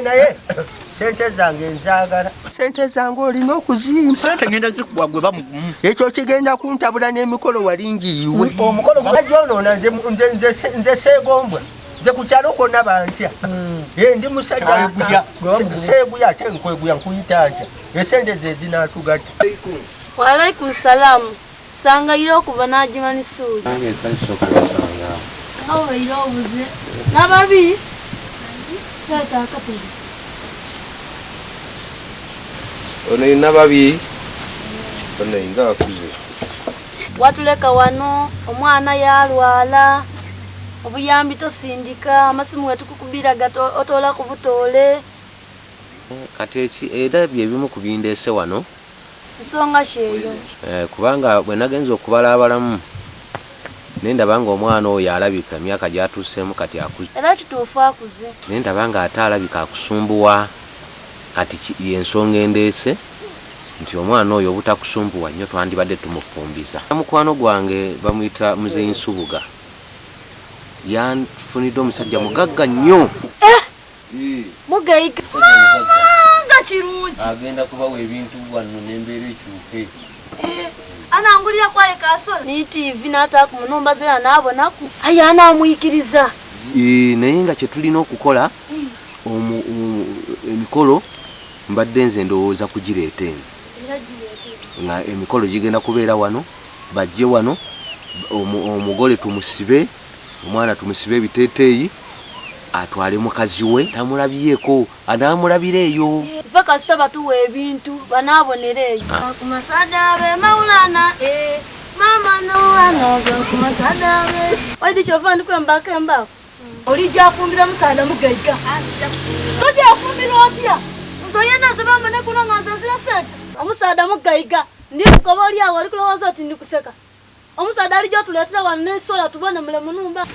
naye sente zange nzaagala. Sente zange olina okuzimba. Sente ngenda zikuwa gwe bamugumu. Ekyo kigenda kuntabula n'emikolo walingiyiwe. Omukolo gwajonoona nze seegombwa. Nze ku kyalo kwonna bantya. Ndi musajja seeguya ate nkweguya nkuyita ntya. Esente ze zinaatugatta. Waalaikum salaam. Sangayira okuva n'agimani suuli. Nange nsanyusa okubasanga. Awo era obuze. N'ababi? Taata akatebe. Ono yina babi. Ono yinga akuze. Watuleka wano omwana yalwala. Obuyambi tosindika amasimu wetukukubira gato otola ku butoole. Kati era byebimu ku bindeese wano. Nsonga sheeyo. Kubanga bwe nagenza okubala abalamu nendaba nga omwana oyo alabika emyaka gyatuuseemu kati akuze. Era kituufu akuze. Nendaba nga ate alabika akusumbuwa kati y'ensonga endeese nti omwana oyo obutakusumbuwa nnyo twandibadde tumufumbiza. Mukwano gwange bamuyita Muzeeyi Nsubuga. Yanfunidde omusajja mugagga nnyo. Mugayiga. Nga kirungi. Agenda kubawa ebintu wano n'embeera ekyuke. Anangulira kwaye kasola. Ni TV n'ataku munumba zera n'abonaku. Aya anaamuyikiriza. Naye nga kye tulina okukola emikolo mbadde nze ndowooza kugireeta eno. Nga emikolo gigenda kubeera wano, bajje wano, omugole tumusibe, omwana tumusibe ebiteeteeyi, atwale mukazi we tamulabyeko, anaamulabira eyo. Fa kasita batuwa ebintu banaabonera eyo. Ku masada be Maulana, mama noano ku masada be. Wadi kyova ndikwembaka embako. Olijja afumbira musada Mugayiga. Tojja afumbira otya? Nzoyena sebamba ne kuno nganzazira sente. Omusada Mugayiga ndi kukoba oli awo alikulowooza oti ndi kuseka. Omusada alijja atuleetera wano n'ensola tubone mule munumba.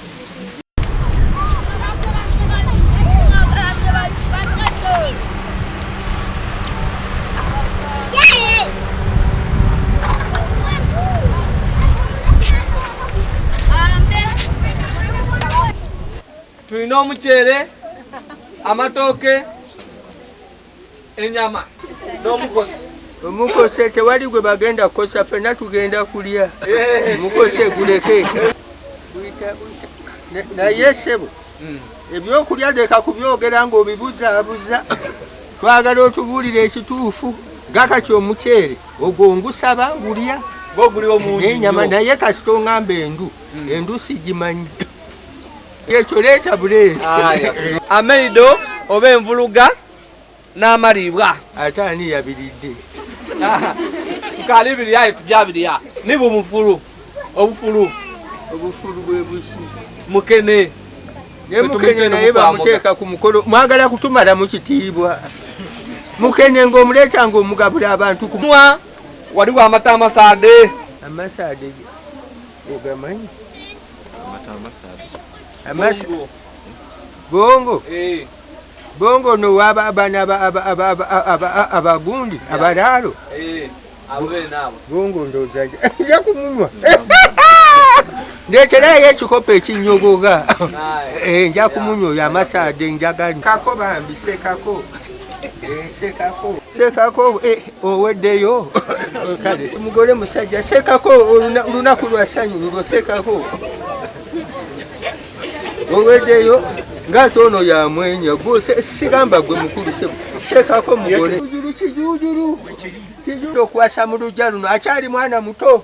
Tulina omuceere, amatooke, enyama n'omukosi. Omukose tewali gwe bagenda kukosa, ffenna tugenda kulya. Omukose guleke. Naye ssebo ebyokulya leka kubyogera ng'obibuzaabuza. Twagala otubuulire ekituufu. Gakati omuceere ogwo ngusaba ngulya. Goguli omungi. N'enyama naye kasita oŋŋamba endu. Endu sigimanyi. Ekyo leeta buleesi. Amaido oba envuluga n'amalibwa. Ate ani yabiridde? Nkali birya tujabirya. Ni bumufulu. Obufulu. Obufulu bwe buki. Mukene. Ne mukene naye bamuteeka ku mukolo. Mwagala kutumala mu kitiibwa. Mukene ng'omuleeta ng'omugabula abantu ku mwa waliwo amata amasaade. Amasaade ogamanyi? Bongo. Bongo no waba abana abagundi abalaalo. Bongo ndoza nja kumunywa. Ndeeterayo ekikopo ekinyogoga. Nja kumunywa oyo amasaade njagani. Kako bambi sekako. Sekako oweddeyo. Kale mugole musajja sekako olunaku lwa ssanyu lulwo sekako. Oweddeyo ng'ate ono yamwenya gwe sigamba gwe mukulu sebo sekako mugole kijujuru okwasa mu lujja luno akyali mwana muto.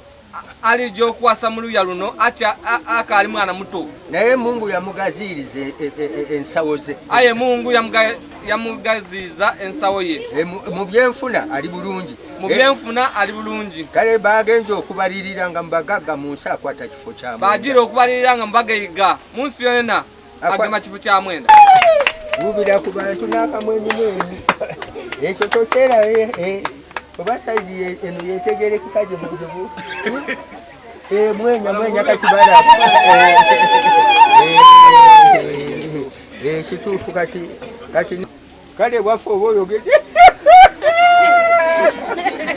Alijja okwasa mu luya luno akaali mwana muto. Naye Mungu yamugaziiriza ensawo ze. Aye Mungu yamugaziiza ensawo ye. Mu byenfuna ali bulungi. Mu byenfuna ali bulungi. Kale bagenze okubalirira nga mbagagga mu nsi akwata kifo kya mwenda. Bagira okubalirira nga Mugayiga mu nsi yonna agema kifo kya mwenda. Bubira ku bantu n'akamwenyumwenyu. Ekyo tokyera oba sayizi eno yetegerekeka gye mukudubu. Mwenya katibala. Kituufu kati kale waffe oba oyogedde.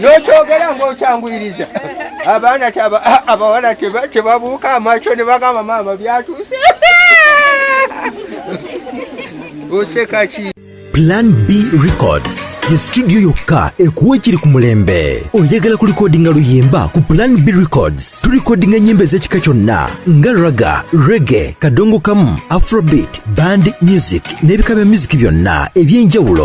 N'okyogera ng'okyanguyiriza. Abaana abawala tebabuuka amaaso ne bagamba maama byatuuse. Oseka ki? Plan B Records ye studio yokka ekuwa ekiri ku mulembe. Oyagala ku recordinga luyimba ku Plan B Records tulikodinga nyimba ez'ekika kyonna nga raga, reggae, kadongo kamu, afrobeat, band music n'ebika bya music byonna eby'enjawulo.